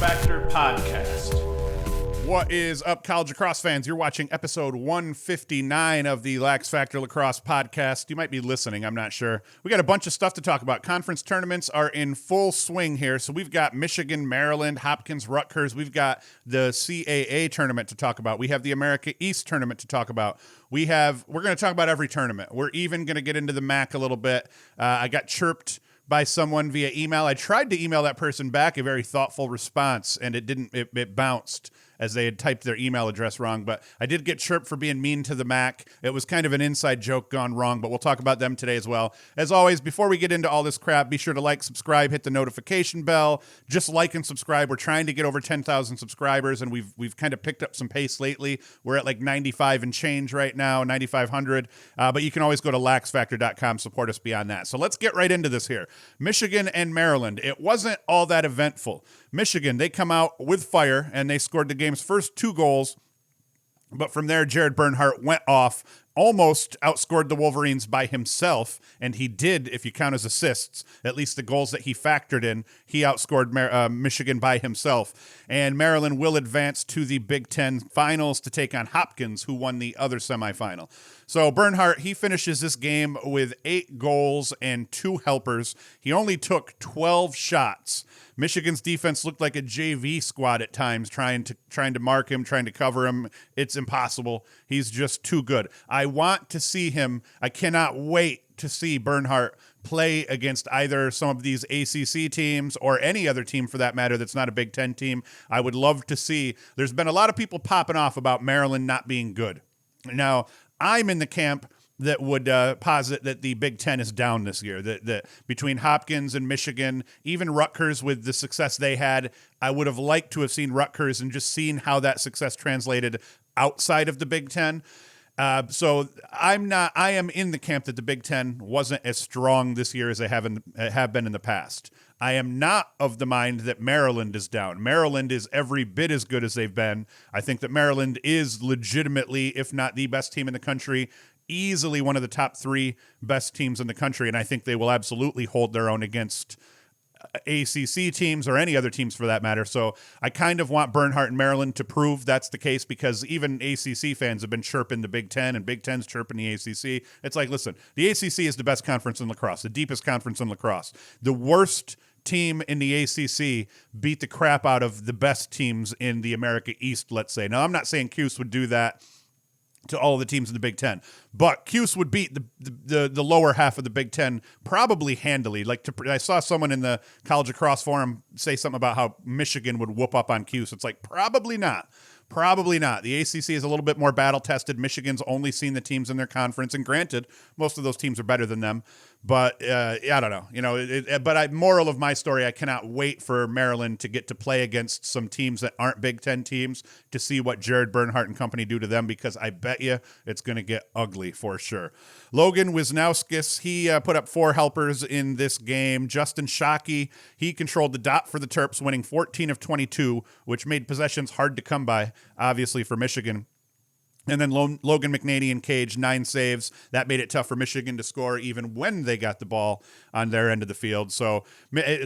LaxFactor podcast. What is up, college lacrosse fans? You're watching episode 159 of the LaxFactor Lacrosse podcast. You might be listening, I'm not sure. We got a bunch of stuff to talk about. Conference tournaments are in full swing here. So we've got Michigan, Maryland, Hopkins, Rutgers. We've got the CAA tournament to talk about. We have the America East tournament to talk about. We're going to talk about every tournament. We're even going to get into the MAAC a little bit. I got chirped by someone via email. I tried to email that person back a very thoughtful response, and it bounced as they had typed their email address wrong. But I did get chirped for being mean to the MAAC. It was kind of an inside joke gone wrong, but we'll talk about them today as well. As always, before we get into all this crap, be sure to like, subscribe, hit the notification bell. Just like and subscribe. We're trying to get over 10,000 subscribers, and we've kind of picked up some pace lately. We're at like 95 and change right now, 9,500. But you can always go to laxfactor.com, support us beyond that. So let's get right into this here. Michigan and Maryland. It wasn't all that eventful. Michigan, they come out with fire, and they scored the game's first 2 goals. But from there, Jared Bernhardt went off, almost outscored the Wolverines by himself, and he did, if you count as assists, at least the goals that he factored in, he outscored Michigan by himself. And Maryland will advance to the Big Ten finals to take on Hopkins, who won the other semifinal. So Bernhardt, he finishes this game with 8 goals and 2 helpers. He only took 12 shots. Michigan's defense looked like a JV squad at times, trying to mark him, trying to cover him. It's impossible. He's just too good. I want to see him. I cannot wait to see Bernhardt play against either some of these ACC teams or any other team for that matter that's not a Big Ten team. I would love to see. There's been a lot of people popping off about Maryland not being good. Now, I'm in the camp that would posit that the Big Ten is down this year, that between Hopkins and Michigan, even Rutgers with the success they had, I would have liked to have seen Rutgers and just seen how that success translated outside of the Big Ten. So I am in the camp that the Big Ten wasn't as strong this year as they have been in the past. I am not of the mind that Maryland is down. Maryland is every bit as good as they've been. I think that Maryland is legitimately, if not the best team in the country, easily one of the top 3 best teams in the country, and I think they will absolutely hold their own against ACC teams or any other teams for that matter. So I kind of want Bernhardt and Maryland to prove that's the case, because even ACC fans have been chirping the Big Ten and Big Ten's chirping the ACC. It's like, listen, the ACC is the best conference in lacrosse, the deepest conference in lacrosse. The worst team in the ACC beat the crap out of the best teams in the America East, let's say. Now, I'm not saying Cuse would do that to all of the teams in the Big Ten, but Cuse would beat the lower half of the Big Ten probably handily. I saw someone in the College Lacrosse forum say something about how Michigan would whoop up on Cuse. It's like, probably not. Probably not. The ACC is a little bit more battle-tested. Michigan's only seen the teams in their conference, and granted, most of those teams are better than them. But I don't know. Moral of my story, I cannot wait for Maryland to get to play against some teams that aren't Big Ten teams to see what Jared Bernhardt and company do to them, because I bet you it's going to get ugly for sure. Logan Wisnowskis, he put up 4 helpers in this game. Justin Shockey, he controlled the dot for the Terps, winning 14 of 22, which made possessions hard to come by, obviously, for Michigan. And then Logan McNaney and Cage, 9 saves. That made it tough for Michigan to score even when they got the ball on their end of the field. So,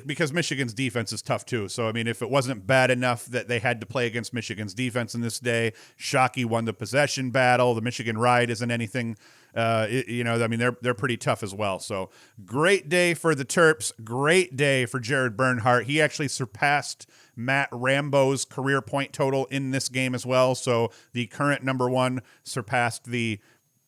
because Michigan's defense is tough too. So, I mean, if it wasn't bad enough that they had to play against Michigan's defense in this day, Shockey won the possession battle. The Michigan Ride isn't anything. They're pretty tough as well. So, great day for the Terps. Great day for Jared Bernhardt. He actually surpassed Matt Rambo's career point total in this game as well. So the current number 1 surpassed the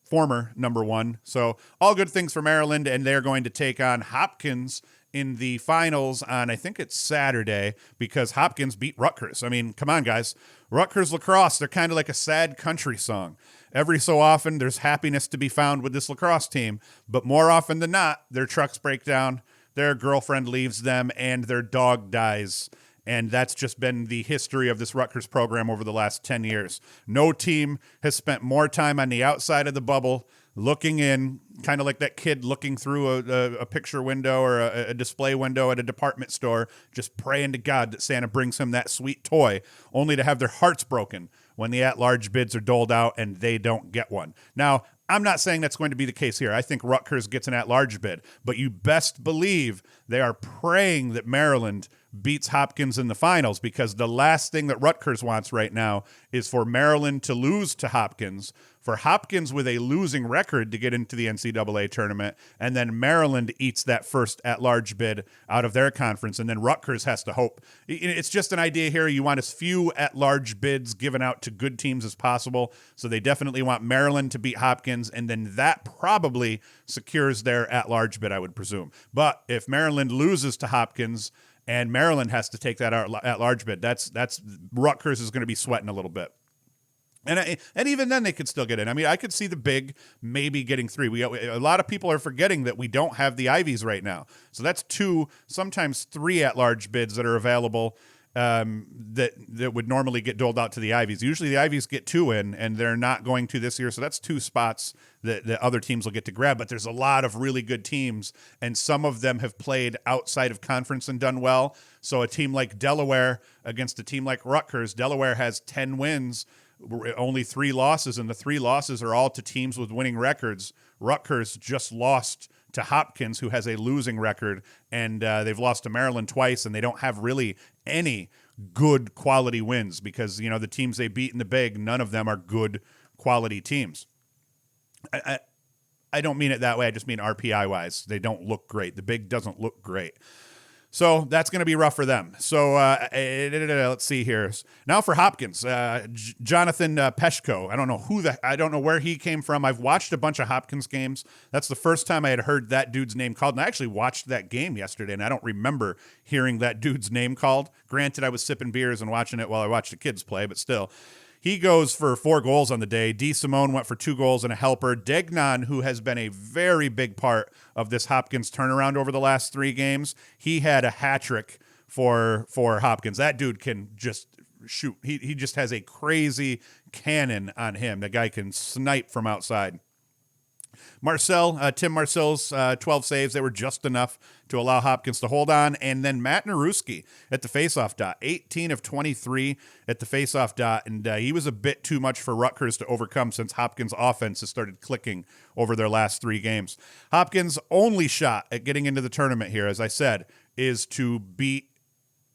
former number 1. So all good things for Maryland, and they're going to take on Hopkins in the finals on, I think it's Saturday, because Hopkins beat Rutgers. I mean, come on, guys. Rutgers lacrosse, they're kind of like a sad country song. Every so often, there's happiness to be found with this lacrosse team, but more often than not, their trucks break down, their girlfriend leaves them, and their dog dies. And that's just been the history of this Rutgers program over the last 10 years. No team has spent more time on the outside of the bubble looking in, kind of like that kid looking through a picture window or a display window at a department store, just praying to God that Santa brings him that sweet toy, only to have their hearts broken when the at-large bids are doled out and they don't get one. Now, I'm not saying that's going to be the case here. I think Rutgers gets an at-large bid, but you best believe they are praying that Maryland beats Hopkins in the finals, because the last thing that Rutgers wants right now is for Maryland to lose to Hopkins, for Hopkins with a losing record to get into the NCAA tournament, and then Maryland eats that first at-large bid out of their conference, and then Rutgers has to hope. It's just an idea here. You want as few at-large bids given out to good teams as possible, so they definitely want Maryland to beat Hopkins, and then that probably secures their at-large bid, I would presume. But if Maryland loses to Hopkins and Maryland has to take that at-large bid, that's Rutgers is going to be sweating a little bit. And even then, they could still get in. I mean, I could see the big maybe getting 3. A lot of people are forgetting that we don't have the Ivies right now. So that's 2, sometimes 3 at-large bids that are available that would normally get doled out to the Ivies. Usually the Ivies get 2 in, and they're not going to this year. So that's 2 spots that other teams will get to grab. But there's a lot of really good teams, and some of them have played outside of conference and done well. So a team like Delaware against a team like Rutgers, Delaware has 10 wins, only 3 losses, and the 3 losses are all to teams with winning records. Rutgers just lost to Hopkins, who has a losing record, and they've lost to Maryland twice, and they don't have really any good quality wins because, you know, the teams they beat in the Big, none of them are good quality teams. I don't mean it that way. I just mean RPI-wise. They don't look great. The Big doesn't look great. So that's going to be rough for them. So let's see here. Now for Hopkins, Jonathan Peshko. I don't know where he came from. I've watched a bunch of Hopkins games. That's the first time I had heard that dude's name called. And I actually watched that game yesterday, and I don't remember hearing that dude's name called. Granted, I was sipping beers and watching it while I watched the kids play, but still. He goes for 4 goals on the day. D. Simone went for 2 goals and a helper. Degnan, who has been a very big part of this Hopkins turnaround over the last 3 games, he had a hat trick for Hopkins. That dude can just shoot. He just has a crazy cannon on him. The guy can snipe from outside. Tim Marcel's 12 saves, they were just enough to allow Hopkins to hold on. And then Matt Naruski at the faceoff dot, 18 of 23 at the faceoff dot. And he was a bit too much for Rutgers to overcome since Hopkins' offense has started clicking over their last 3 games. Hopkins' only shot at getting into the tournament here, as I said, is to beat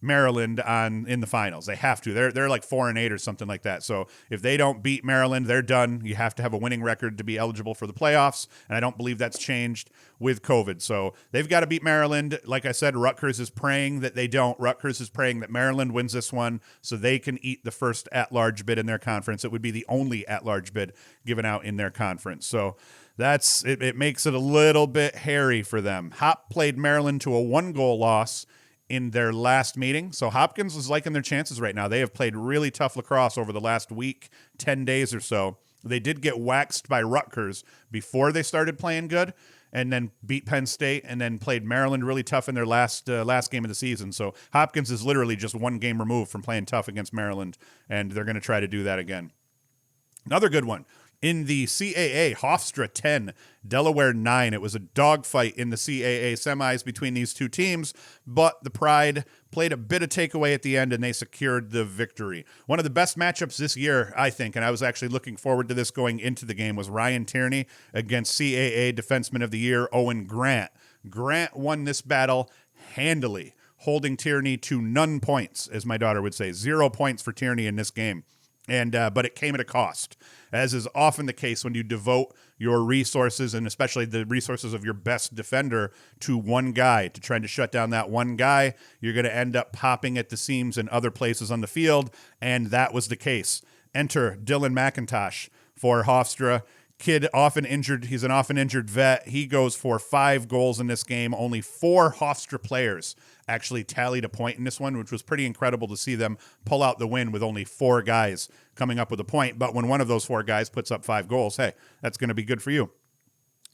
Maryland in the finals. They have to. They're like 4-8 or something like that. So if they don't beat Maryland, they're done. You have to have a winning record to be eligible for the playoffs, and I don't believe that's changed with COVID. So they've got to beat Maryland. Like I said, Rutgers is praying that they don't. Rutgers is praying that Maryland wins this one so they can eat the first at-large bid in their conference. It would be the only at-large bid given out in their conference. So that's it. It makes it a little bit hairy for them. Hop played Maryland to a 1-goal loss in their last meeting. So Hopkins is liking their chances right now. They have played really tough lacrosse over the last week, 10 days or so. They did get waxed by Rutgers before they started playing good, and then beat Penn State, and then played Maryland really tough in their last game of the season. So Hopkins is literally just 1 game removed from playing tough against Maryland, and they're going to try to do that again. Another good one. In the CAA, Hofstra 10, Delaware 9. It was a dogfight in the CAA semis between these 2 teams, but the Pride played a bit of takeaway at the end, and they secured the victory. One of the best matchups this year, I think, and I was actually looking forward to this going into the game, was Ryan Tierney against CAA Defenseman of the Year, Owen Grant. Grant won this battle handily, holding Tierney to none points, as my daughter would say. 0 points for Tierney in this game. But it came at a cost, as is often the case when you devote your resources, and especially the resources of your best defender, to one guy, to trying to shut down that one guy. You're going to end up popping at the seams in other places on the field, and that was the case. Enter Dylan Mcintosh for Hofstra. Kid often injured. He's an often injured vet. He goes for 5 goals in this game. Only 4 Hofstra players actually tallied a point in this one, which was pretty incredible to see them pull out the win with only 4 guys coming up with a point. But when one of those 4 guys puts up 5 goals, hey, that's going to be good for you.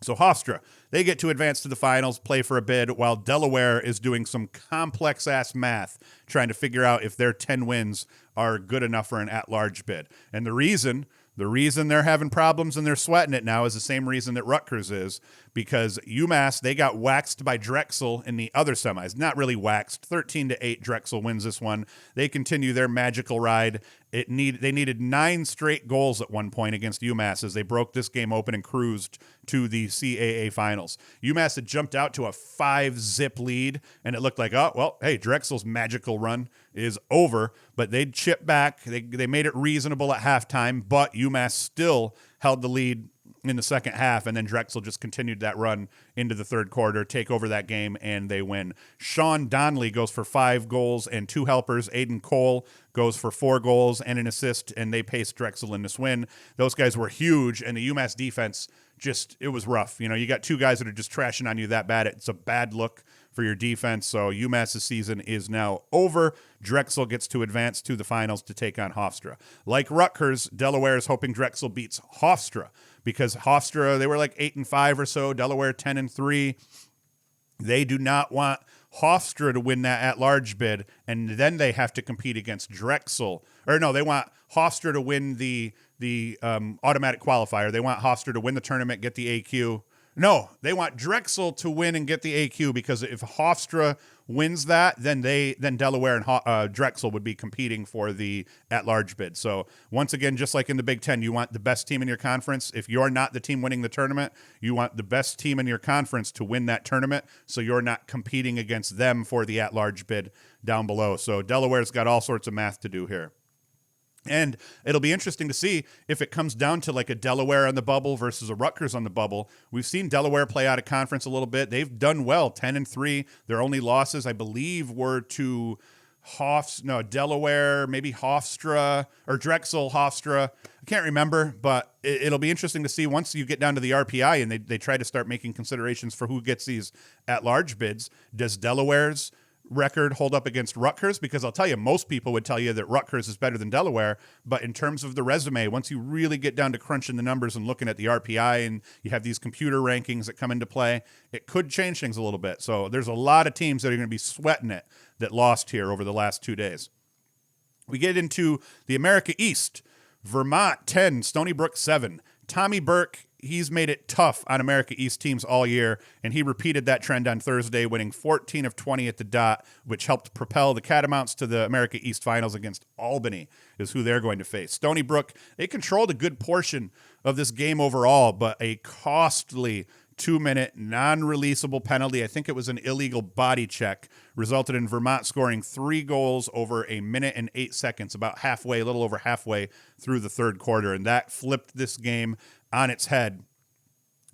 So Hofstra, they get to advance to the finals, play for a bid, while Delaware is doing some complex-ass math, trying to figure out if their 10 wins are good enough for an at-large bid. And the reason they're having problems and they're sweating it now is the same reason that Rutgers is, because UMass, they got waxed by Drexel in the other semis. Not really waxed. 13-8, Drexel wins this one. They continue their magical ride. They needed 9 straight goals at one point against UMass as they broke this game open and cruised to the CAA finals. UMass had jumped out to a 5-zip lead, and it looked like, oh, well, hey, Drexel's magical run is over, but they'd chip back. They made it reasonable at halftime, but UMass still held the lead in the second half, and then Drexel just continued that run into the third quarter, take over that game, and they win. Sean Donnelly goes for 5 goals and 2 helpers. Aiden Cole goes for 4 goals and an assist, and they paced Drexel in this win. Those guys were huge, and the UMass defense it was rough. You got 2 guys that are just trashing on you that bad. It's a bad look for your defense. So UMass's season is now over. Drexel gets to advance to the finals to take on Hofstra. Like Rutgers, Delaware is hoping Drexel beats Hofstra because Hofstra, they were like 8-5 or so. Delaware 10-3. They do not want Hofstra to win that at-large bid, and then they have to compete against Drexel. Or no, they want Hofstra to win the automatic qualifier. They want Hofstra to win the tournament, get the AQ. No, they want Drexel to win and get the AQ, because if Hofstra wins that, then Delaware and Drexel would be competing for the at-large bid. So once again, just like in the Big Ten, you want the best team in your conference. If you're not the team winning the tournament, you want the best team in your conference to win that tournament, so you're not competing against them for the at-large bid down below. So Delaware's got all sorts of math to do here. And it'll be interesting to see if it comes down to like a Delaware on the bubble versus a Rutgers on the bubble. We've seen Delaware play out of conference a little bit. They've done well, 10-3. Their only losses, I believe, were to Delaware, maybe Hofstra, or Drexel, Hofstra. I can't remember, but it'll be interesting to see once you get down to the RPI and they try to start making considerations for who gets these at-large bids. Does Delaware's record hold up against Rutgers? Because I'll tell you, most people would tell you that Rutgers is better than Delaware, but in terms of the resume, once you really get down to crunching the numbers and looking at the RPI and you have these computer rankings that come into play, it could change things a little bit. So there's a lot of teams that are going to be sweating it that lost here over the last 2 days. We get into the America East. Vermont 10, Stony Brook 7. Tommy Burke, he's made it tough on America East teams all year, and he repeated that trend on Thursday, winning 14 of 20 at the dot, which helped propel the Catamounts to the America East Finals against Albany, is who they're going to face. Stony Brook, they controlled a good portion of this game overall, but a costly 2-minute non-releasable penalty, I think it was an illegal body check, resulted in Vermont scoring 3 goals over 1 minute and 8 seconds, about halfway, a little over halfway through the third quarter. And that flipped this game on its head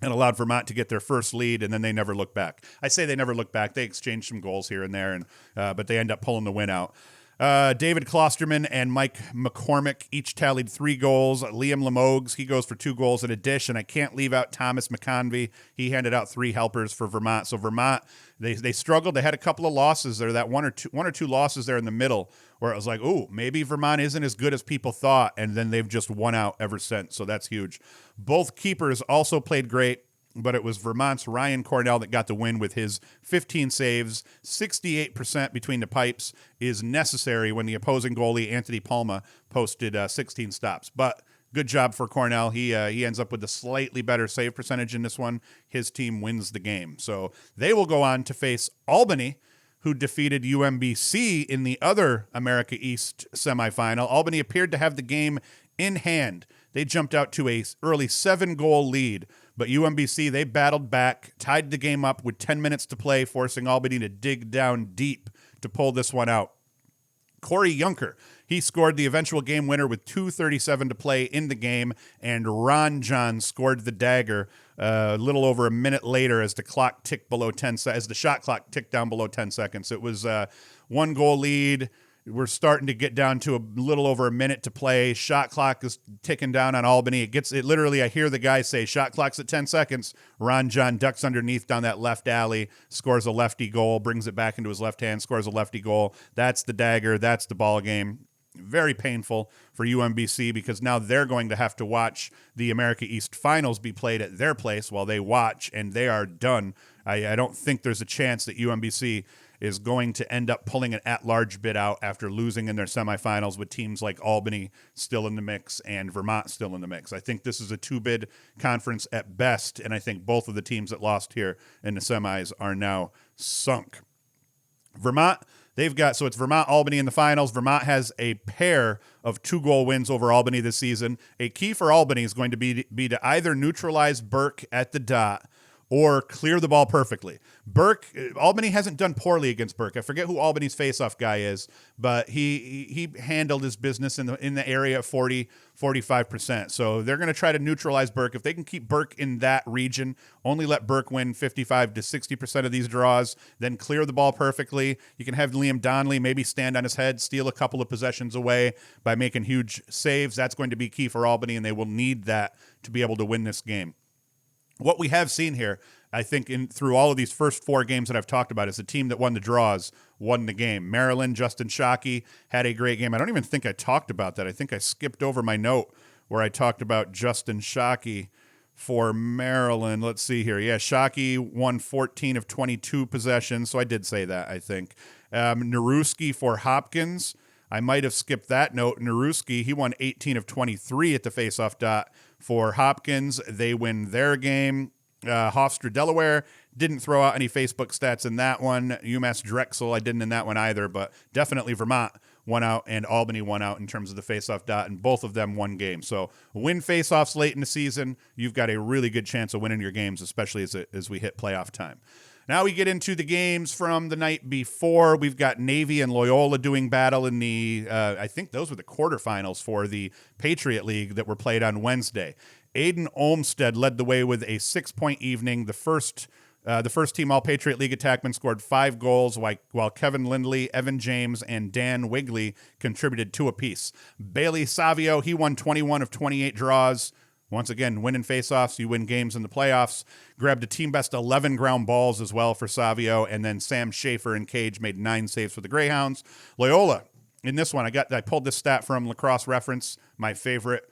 and allowed Vermont to get their first lead, and then they never looked back. I say they never looked back. They exchanged some goals here and there, but they end up pulling the win out. David Klosterman and Mike McCormick each tallied 3 goals. Liam Limoges, he goes for 2 goals and a dish, and I can't leave out Thomas McConvey. He handed out 3 helpers for Vermont. So Vermont, they struggled. They had a couple of losses there, that one or two losses there in the middle, where it was like, oh, maybe Vermont isn't as good as people thought, and then they've just won out ever since. So that's huge. Both keepers also played great, but it was Vermont's Ryan Cornell that got the win with his 15 saves. 68% between the pipes is necessary when the opposing goalie, Anthony Palma, posted 16 stops. But good job for Cornell. He ends up with a slightly better save percentage in this one. His team wins the game. So they will go on to face Albany, who defeated UMBC in the other America East semifinal. Albany appeared to have the game in hand. They jumped out to a early 7-goal lead, but UMBC, they battled back, tied the game up with 10 minutes to play, forcing Albany to dig down deep to pull this one out. Corey Junker, he scored the eventual game winner with 2:37 to play in the game, and Ron John scored the dagger a little over a minute later as the clock ticked below 10 as the shot clock ticked down below 10 seconds. It was a 1-goal lead. We're starting to get down to a little over a minute to play. Shot clock is ticking down on Albany. It literally, I hear the guy say, shot clock's at 10 seconds. Ron John ducks underneath down that left alley, scores a lefty goal, brings it back into his left hand, scores a lefty goal. That's the dagger. That's the ball game. Very painful for UMBC because now they're going to have to watch the America East Finals be played at their place while they watch, and they are done. I don't think there's a chance that UMBC is going to end up pulling an at-large bid out after losing in their semifinals with teams like Albany still in the mix and Vermont still in the mix. I think this is a two-bid conference at best, and I think both of the teams that lost here in the semis are now sunk. Vermont, so it's Vermont, Albany in the finals. Vermont has a pair of 2-goal wins over Albany this season. A key for Albany is going to be to either neutralize Burke at the dot or clear the ball perfectly. Albany hasn't done poorly against Burke. I forget who Albany's faceoff guy is, but he handled his business in the area of 45%. So they're going to try to neutralize Burke. If they can keep Burke in that region, only let Burke win 55 to 60% of these draws, then clear the ball perfectly. You can have Liam Donnelly maybe stand on his head, steal a couple of possessions away by making huge saves. That's going to be key for Albany, and they will need that to be able to win this game. What we have seen here, I think, through all of these first 4 games that I've talked about, is the team that won the draws won the game. Maryland, Justin Shockey had a great game. I don't even think I talked about that. I think I skipped over my note where I talked about Justin Shockey for Maryland. Let's see here. Yeah, Shockey won 14 of 22 possessions, so I did say that, I think. Naruski for Hopkins. I might have skipped that note. Naruski, he won 18 of 23 at the faceoff dot for Hopkins. They win their game. Hofstra, Delaware, didn't throw out any Facebook stats in that one. UMass Drexel, I didn't in that one either, but definitely Vermont won out and Albany won out in terms of the faceoff dot, and both of them won games. So win faceoffs late in the season, you've got a really good chance of winning your games, especially as we hit playoff time. Now we get into the games from the night before. We've got Navy and Loyola doing battle in the, I think those were the quarterfinals for the Patriot League that were played on Wednesday. Aiden Olmstead led the way with a 6-point evening. The first team All-Patriot League attackman scored 5 goals, while Kevin Lindley, Evan James, and Dan Wigley contributed 2 apiece. Bailey Savio, he won 21 of 28 draws. Once again, winning faceoffs, you win games in the playoffs. Grabbed a team best 11 ground balls as well for Savio, and then Sam Schaefer and Cage made 9 saves for the Greyhounds. Loyola, in this one, I pulled this stat from Lacrosse Reference, my favorite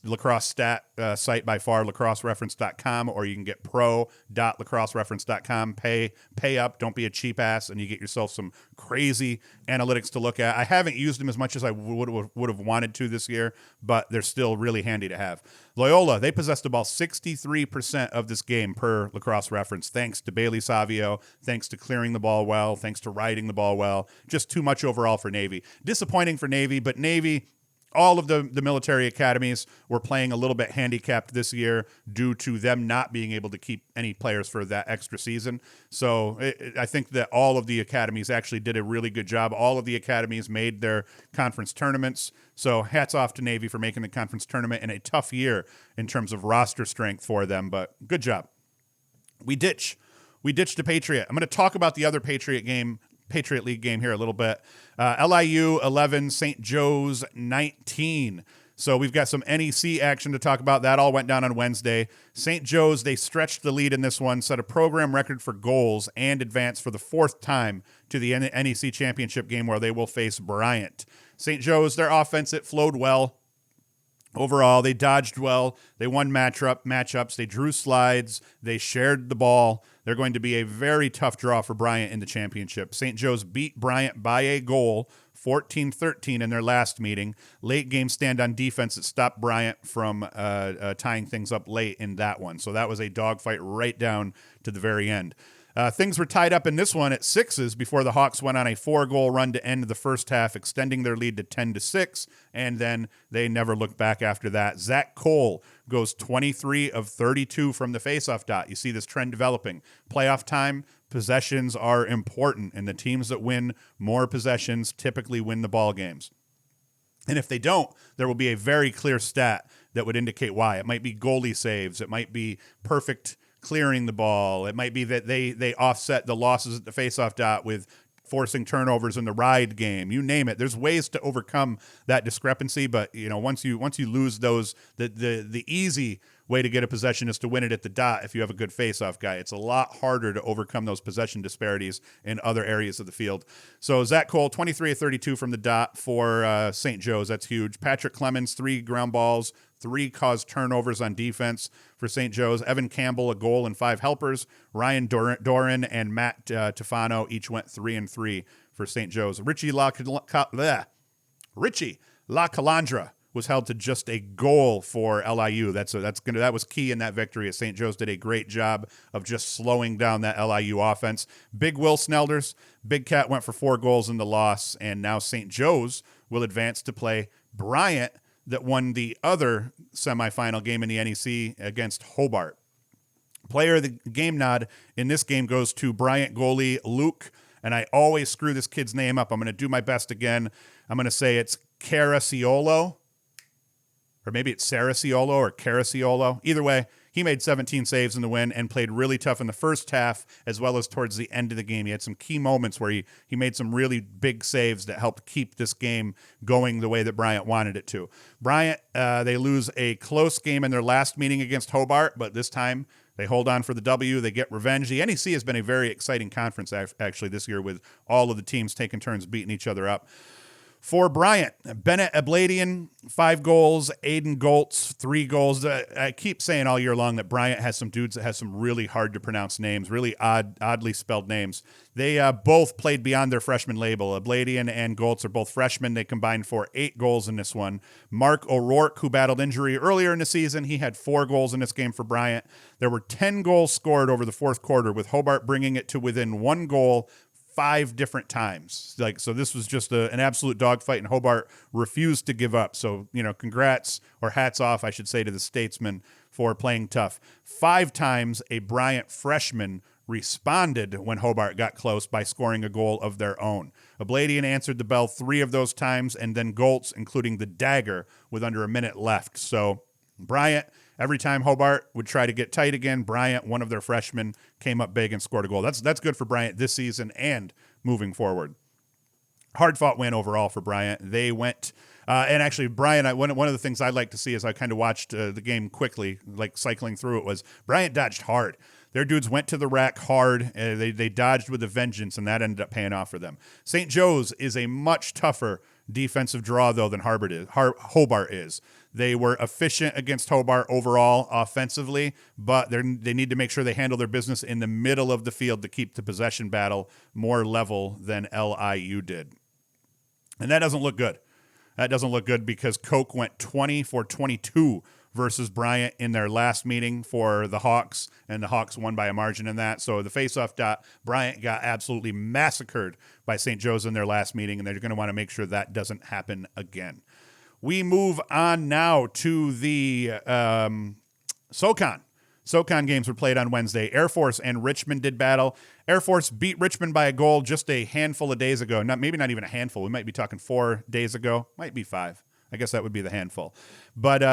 lacrosse stat site by far, lacrossereference.com, or you can get pro.lacrossereference.com. Pay up, don't be a cheap ass, and you get yourself some crazy analytics to look at. I haven't used them as much as I would have wanted to this year, but they're still really handy to have. Loyola, they possessed the ball 63% of this game per Lacrosse Reference, thanks to Bailey Savio, thanks to clearing the ball well, thanks to riding the ball well. Just too much overall for Navy. Disappointing for Navy, but Navy, all of the military academies were playing a little bit handicapped this year due to them not being able to keep any players for that extra season. So I think that all of the academies actually did a really good job. All of the academies made their conference tournaments. So hats off to Navy for making the conference tournament in a tough year in terms of roster strength for them, but good job. We ditched the Patriot. I'm going to talk about the other Patriot League game here a little bit. LIU 11, St. Joe's 19. So we've got some NEC action to talk about. That all went down on Wednesday. St. Joe's, they stretched the lead in this one, set a program record for goals, and advanced for the 4th time to the NEC championship game where they will face Bryant. St. Joe's, their offense, it flowed well. Overall, they dodged well. They won matchups. They drew slides. They shared the ball. They're going to be a very tough draw for Bryant in the championship. St. Joe's beat Bryant by a goal, 14-13 in their last meeting. Late game stand on defense that stopped Bryant from tying things up late in that one. So that was a dogfight right down to the very end. Things were tied up in this one at 6s before the Hawks went on a 4-goal run to end the first half, extending their lead to 10-6, and then they never looked back after that. Zach Cole goes 23 of 32 from the faceoff dot. You see this trend developing. Playoff time, possessions are important, and the teams that win more possessions typically win the ball games. And if they don't, there will be a very clear stat that would indicate why. It might be goalie saves. It might be perfect clearing the ball. It might be that they offset the losses at the faceoff dot with forcing turnovers in the ride game. You name it. There's ways to overcome that discrepancy, but once you lose those, the easy way to get a possession is to win it at the dot if you have a good faceoff guy. It's a lot harder to overcome those possession disparities in other areas of the field. So Zach Cole, 23 of 32 from the dot for St. Joe's. That's huge. Patrick Clemens, 3 ground balls, 3 caused turnovers on defense for St. Joe's. Evan Campbell, a goal and 5 helpers. Ryan Doran and Matt Tefano each went 3 and 3 for St. Joe's. Richie LaCalandra was held to just a goal for LIU. That was key in that victory, as St. Joe's did a great job of just slowing down that LIU offense. Big Will Snelders, Big Cat went for 4 goals in the loss, and now St. Joe's will advance to play Bryant, that won the other semifinal game in the NEC against Hobart. Player of the game nod in this game goes to Bryant goalie Luke, and I always screw this kid's name up. I'm going to do my best again. I'm going to say it's Caraciolo, or maybe it's Saraciolo or Caraciolo. Either way, he made 17 saves in the win and played really tough in the first half as well as towards the end of the game. He had some key moments where he made some really big saves that helped keep this game going the way that Bryant wanted it to. Bryant, they lose a close game in their last meeting against Hobart, but this time they hold on for the W. They get revenge. The NEC has been a very exciting conference actually this year, with all of the teams taking turns beating each other up. For Bryant, Bennett Abladian, 5 goals. Aiden Goltz, 3 goals. I keep saying all year long that Bryant has some dudes that has some really hard to pronounce names, really oddly spelled names. They both played beyond their freshman label. Abladian and Goltz are both freshmen. They combined for 8 goals in this one. Mark O'Rourke, who battled injury earlier in the season, he had 4 goals in this game for Bryant. There were 10 goals scored over the fourth quarter, with Hobart bringing it to within 1 goal 5 different times. So this was just an absolute dogfight, and Hobart refused to give up. So, congrats, or hats off, I should say, to the Statesmen for playing tough. 5 times a Bryant freshman responded when Hobart got close by scoring a goal of their own. Abladian answered the bell 3 of those times, and then Goltz, including the dagger, with under a minute left. So Bryant, every time Hobart would try to get tight again, Bryant, one of their freshmen, came up big and scored a goal. That's good for Bryant this season and moving forward. Hard-fought win overall for Bryant. They went, and actually, Bryant, one of the things I like to see as I kind of watched the game quickly, like cycling through it, was Bryant dodged hard. Their dudes went to the rack hard. They dodged with a vengeance, and that ended up paying off for them. St. Joe's is a much tougher defensive draw, though, than Hobart is. They were efficient against Hobart overall offensively, but they need to make sure they handle their business in the middle of the field to keep the possession battle more level than LIU did. And that doesn't look good. That doesn't look good because Koch went 20 for 22 versus Bryant in their last meeting for the Hawks, and the Hawks won by a margin in that. So the faceoff dot, Bryant got absolutely massacred by St. Joe's in their last meeting, and they're going to want to make sure that doesn't happen again. We move on now to the SoCon. SoCon games were played on Wednesday. Air Force and Richmond did battle. Air Force beat Richmond by a goal just a handful of days ago. Maybe not even a handful. We might be talking 4 days ago. Might be 5. I guess that would be the handful. But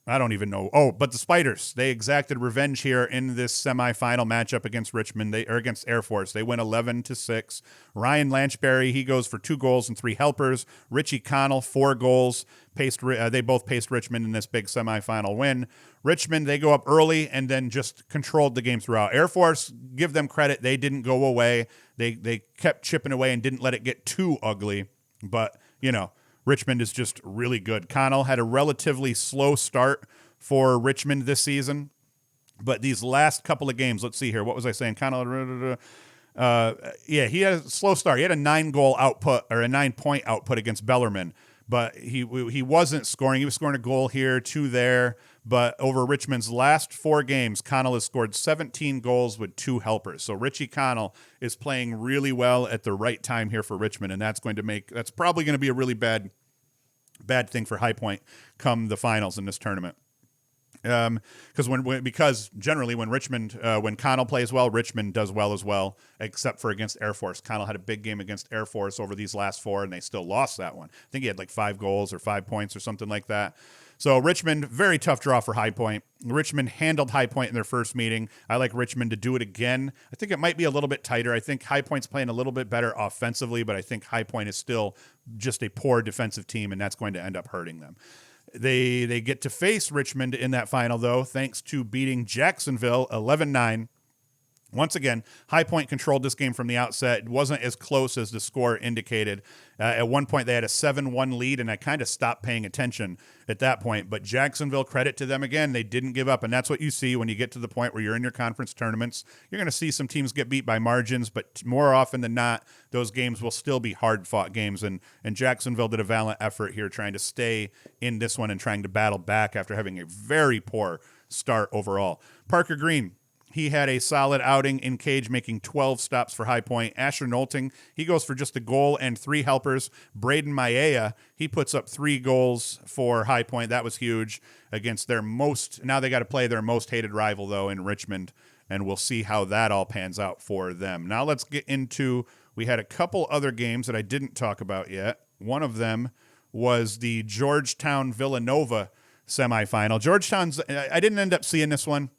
I don't even know. Oh, but the Spiders, they exacted revenge here in this semifinal matchup against Richmond, against Air Force. They win 11-6. Ryan Lanchberry, he goes for 2 goals and 3 helpers. Richie Connell, 4 goals. They both paced Richmond in this big semifinal win. Richmond, they go up early and then just controlled the game throughout. Air Force, give them credit. They didn't go away. They kept chipping away and didn't let it get too ugly. But, Richmond is just really good. Connell had a relatively slow start for Richmond this season, but these last couple of games, let's see here. What was I saying? Connell, he had a slow start. He had a 9-goal output, or a 9-point output against Bellarmine, but he wasn't scoring. He was scoring a goal here, 2 there, but over Richmond's last 4 games, Connell has scored 17 goals with 2 helpers. So Richie Connell is playing really well at the right time here for Richmond, and that's probably going to be a really bad thing for High Point come the finals in this tournament. Because generally when Connell plays well, Richmond does well as well, except for against Air Force. Connell had a big game against Air Force over these last 4, and they still lost that one. I think he had like 5 goals or 5 points or something like that. So Richmond, very tough draw for High Point. Richmond handled High Point in their first meeting. I like Richmond to do it again. I think it might be a little bit tighter. I think High Point's playing a little bit better offensively, but I think High Point is still just a poor defensive team, and that's going to end up hurting them. They get to face Richmond in that final, though, thanks to beating Jacksonville 11-9. Once again, High Point controlled this game from the outset. It wasn't as close as the score indicated. At one point, they had a 7-1 lead, and I kind of stopped paying attention at that point. But Jacksonville, credit to them again, they didn't give up, and that's what you see when you get to the point where you're in your conference tournaments. You're going to see some teams get beat by margins, but more often than not, those games will still be hard-fought games, and Jacksonville did a valiant effort here trying to stay in this one and trying to battle back after having a very poor start overall. Parker Green, he had a solid outing in cage, making 12 stops for High Point. Asher Nolting, he goes for just a goal and 3 helpers. Braden Maea, he puts up 3 goals for High Point. That was huge against their now they got to play their most hated rival, though, in Richmond, and we'll see how that all pans out for them. Now let's get into, we had a couple other games that I didn't talk about yet. One of them was the Georgetown Villanova semifinal. Georgetown's, I didn't end up seeing this one,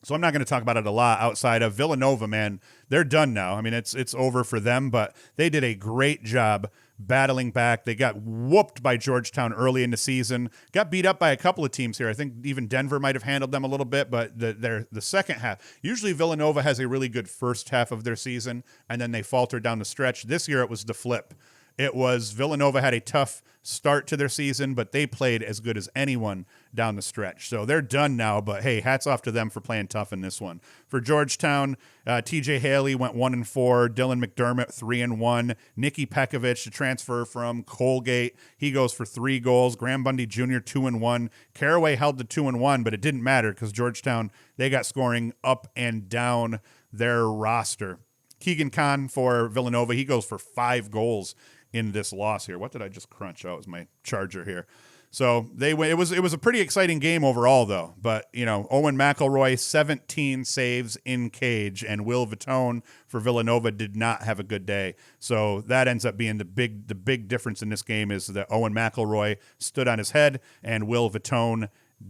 so I'm not going to talk about it a lot outside of Villanova, man. They're done now. I mean, it's over for them, but they did a great job battling back. They got whooped by Georgetown early in the season, got beat up by a couple of teams here. I think even Denver might have handled them a little bit, but the second half, usually Villanova has a really good first half of their season, and then they falter down the stretch. This year it was the flip. It was Villanova had a tough start to their season, but they played as good as anyone down the stretch. So they're done now, but hey, hats off to them for playing tough in this one. For Georgetown, TJ Haley went 1-4, Dylan McDermott 3-1, Nicky Pekovic, the transfer from Colgate, he goes for 3 goals, Graham Bundy Jr. 2-1, Caraway held the 2-1, but it didn't matter because Georgetown, they got scoring up and down their roster. Keegan Kahn for Villanova, he goes for 5 goals in this loss here. What did I just crunch? Oh, it was my charger here. So they went. It was a pretty exciting game overall, though. But Owen McElroy 17 saves in cage, and Will Vitone for Villanova did not have a good day. So that ends up being the big difference in this game is that Owen McElroy stood on his head and Will Vitone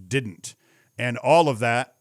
didn't, and all of that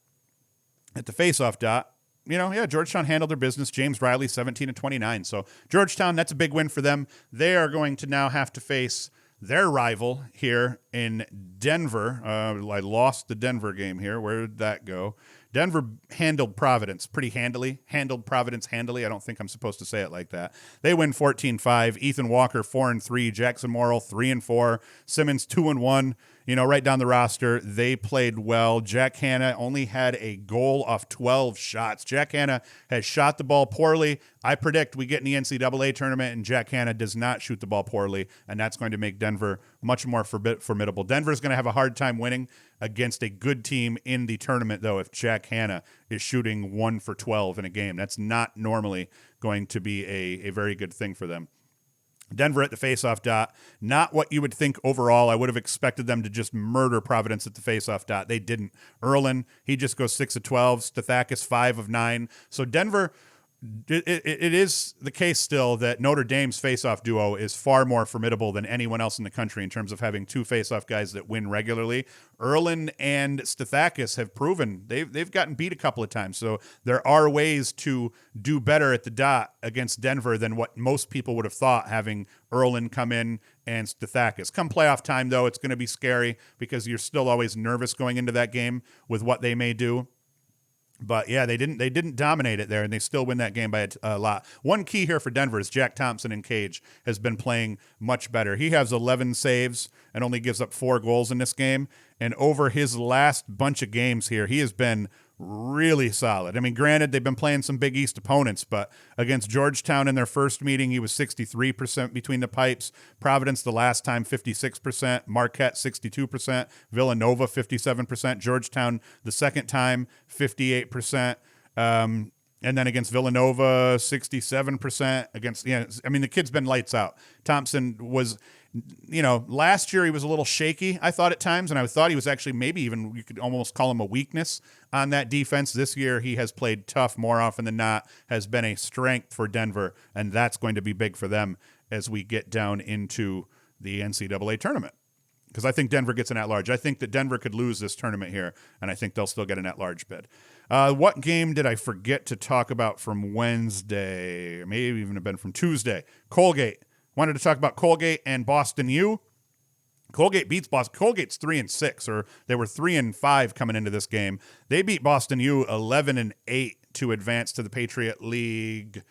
at the faceoff dot. Georgetown handled their business. James Riley, 17-29. So Georgetown, that's a big win for them. They are going to now have to face their rival here in Denver. I lost the Denver game here. Where did that go? Denver handled Providence pretty handily. Handled Providence handily. I don't think I'm supposed to say it like that. They win 14-5. Ethan Walker, 4-3. Jackson Morrill, 3-4. Simmons, 2-1. Right down the roster, they played well. Jack Hanna only had a goal off 12 shots. Jack Hanna has shot the ball poorly. I predict we get in the NCAA tournament, and Jack Hanna does not shoot the ball poorly, and that's going to make Denver much more formidable. Denver's going to have a hard time winning against a good team in the tournament, though, if Jack Hanna is shooting 1 for 12 in a game. That's not normally going to be a very good thing for them. Denver at the faceoff dot, not what you would think overall. I would have expected them to just murder Providence at the faceoff dot. They didn't. Erlin, he just goes 6 of 12. Stathakis, 5 of 9. So Denver, it is the case still that Notre Dame's faceoff duo is far more formidable than anyone else in the country in terms of having 2 faceoff guys that win regularly. Erlin and Stathakis have proven they've gotten beat a couple of times. So there are ways to do better at the dot against Denver than what most people would have thought, having Erlin come in and Stathakis. Come playoff time, though, it's going to be scary because you're still always nervous going into that game with what they may do. But yeah, they didn't dominate it there, and they still win that game by a lot. One key here for Denver is Jack Thompson in cage has been playing much better. He has 11 saves and only gives up 4 goals in this game. And over his last bunch of games here, he has been really solid. I mean, granted, they've been playing some Big East opponents, but against Georgetown in their first meeting, he was 63% between the pipes. Providence the last time, 56%. Marquette, 62%. Villanova, 57%. Georgetown the second time, 58%. And then against Villanova, 67%. The kid's been lights out. Thompson was, last year he was a little shaky, I thought at times, and I thought he was actually maybe even, you could almost call him a weakness on that defense. This year he has played tough more often than not, has been a strength for Denver, and that's going to be big for them as we get down into the NCAA tournament. Because I think Denver gets an at-large. I think that Denver could lose this tournament here, and I think they'll still get an at-large bid. What game did I forget to talk about from Wednesday? Maybe even have been from Tuesday. Colgate. Wanted to talk about Colgate and Boston U. Colgate beats Boston. Colgate's 3-6, or they were 3-5 coming into this game. They beat Boston U 11-8 to advance to the Patriot League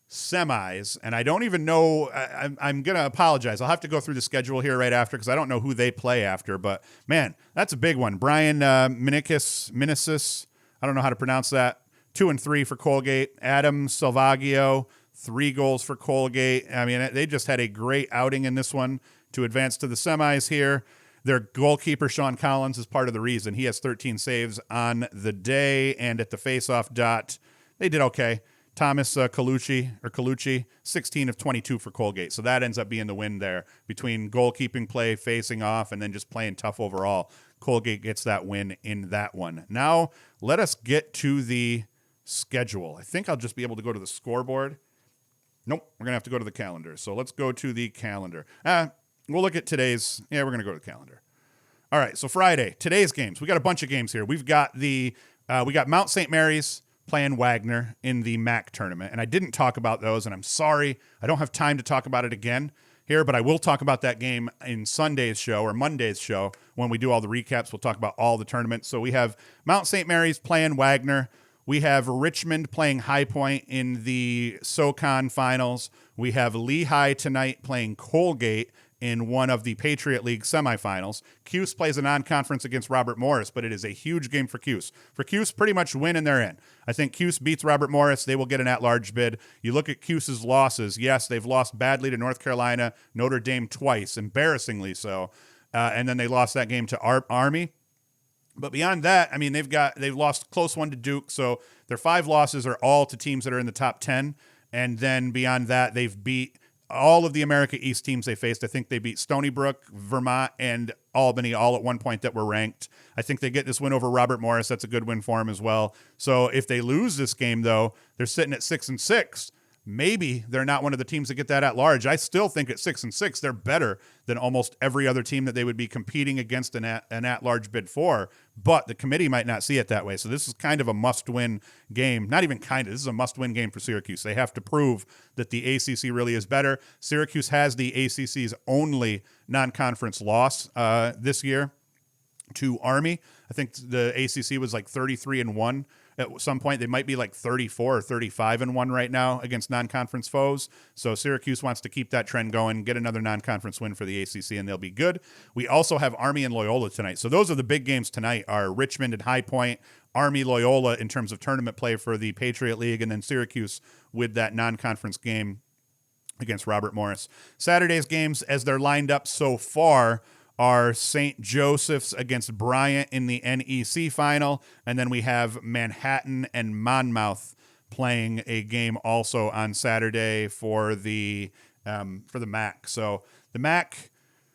semis, and I don't even know. I'm going to apologize. I'll have to go through the schedule here right after because I don't know who they play after. But man, that's a big one. Brian Minicis. I don't know how to pronounce that. 2 and 3 for Colgate. Adam Salvaggio, 3 goals for Colgate. I mean, they just had a great outing in this one to advance to the semis here. Their goalkeeper, Sean Collins, is part of the reason. He has 13 saves on the day, and at the faceoff dot, they did okay. Thomas Colucci, 16 of 22 for Colgate. So that ends up being the win there between goalkeeping play, facing off, and then just playing tough overall. Colgate gets that win in that one. Now, let us get to the schedule. I think I'll just be able to go to the scoreboard. Nope, we're going to have to go to the calendar. So let's go to the calendar. We'll look at today's. Yeah, we're going to go to the calendar. All right, so Friday, today's games. We got a bunch of games here. We got Mount St. Mary's playing Wagner in the MAAC tournament, and I didn't talk about those, and I'm sorry. I don't have time to talk about it again here, but I will talk about that game in Sunday's show or Monday's show when we do all the recaps. We'll talk about all the tournaments. So we have Mount St. Mary's playing Wagner. We have Richmond playing High Point in the SoCon finals. We have Lehigh tonight playing Colgate in one of the Patriot League semifinals. Cuse plays a non-conference against Robert Morris, but it is a huge game for Cuse. For Cuse, pretty much win and they're in. I think Cuse beats Robert Morris. They will get an at-large bid. You look at Cuse's losses. Yes, they've lost badly to North Carolina, Notre Dame twice, embarrassingly so. And then they lost that game to Army. But beyond that, I mean, they've lost close one to Duke. So their 5 losses are all to teams that are in the top 10. And then beyond that, they've beat all of the America East teams they faced. I think they beat Stony Brook, Vermont, and Albany all at one point that were ranked. I think they get this win over Robert Morris. That's a good win for them as well. So if they lose this game, though, they're sitting at 6-6. Maybe they're not one of the teams that get that at large. I still think at 6-6, they're better than almost every other team that they would be competing against an at-large bid for. But the committee might not see it that way. So this is kind of a must-win game. Not even kind of. This is a must-win game for Syracuse. They have to prove that the ACC really is better. Syracuse has the ACC's only non-conference loss this year to Army. I think the ACC was like 33-1. At some point, they might be like 34 or 35-1 right now against non-conference foes. So Syracuse wants to keep that trend going, get another non-conference win for the ACC, and they'll be good. We also have Army and Loyola tonight. So those are the big games tonight are Richmond and High Point, Army, Loyola in terms of tournament play for the Patriot League, and then Syracuse with that non-conference game against Robert Morris. Saturday's games, as they're lined up so far, are St. Joseph's against Bryant in the NEC final, and then we have Manhattan and Monmouth playing a game also on Saturday for the MAAC. So the MAAC,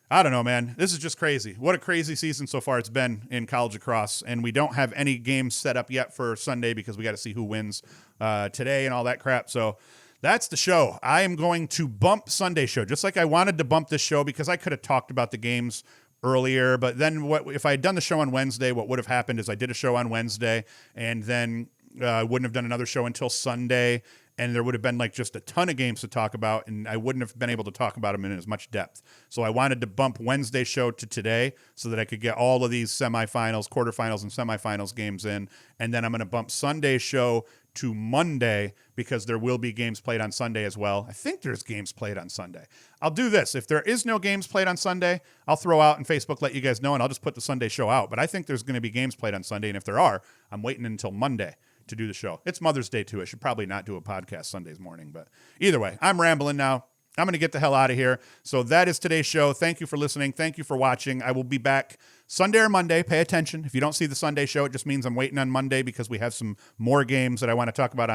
I don't know, man. This is just crazy. What a crazy season so far it's been in college lacrosse, and we don't have any games set up yet for Sunday because we got to see who wins today and all that crap. So that's the show. I am going to bump Sunday show, just like I wanted to bump this show because I could have talked about the games earlier. But then if I had done the show on Wednesday, what would have happened is I did a show on Wednesday and then I wouldn't have done another show until Sunday. And there would have been like just a ton of games to talk about, and I wouldn't have been able to talk about them in as much depth. So I wanted to bump Wednesday's show to today so that I could get all of these semifinals, quarterfinals, and semifinals games in. And then I'm going to bump Sunday's show to Monday because there will be games played on Sunday as well. I think there's games played on Sunday. I'll do this. If there is no games played on Sunday, I'll throw out on Facebook, let you guys know, and I'll just put the Sunday show out. But I think there's going to be games played on Sunday, and if there are, I'm waiting until Monday to do the show. It's Mother's Day too. I should probably not do a podcast Sundays morning, but either way, I'm rambling now. I'm going to get the hell out of here. So that is today's show. Thank you for listening. Thank you for watching. I will be back Sunday or Monday. Pay attention. If you don't see the Sunday show, it just means I'm waiting on Monday because we have some more games that I want to talk about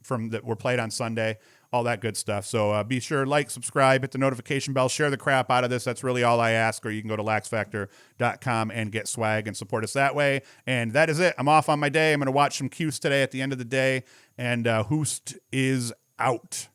from that were played on Sunday, all that good stuff. So be sure, like, subscribe, hit the notification bell, share the crap out of this. That's really all I ask. Or you can go to LaxFactor.com and get swag and support us that way. And that is it. I'm off on my day. I'm going to watch some Cuse today at the end of the day. And Hoost is out.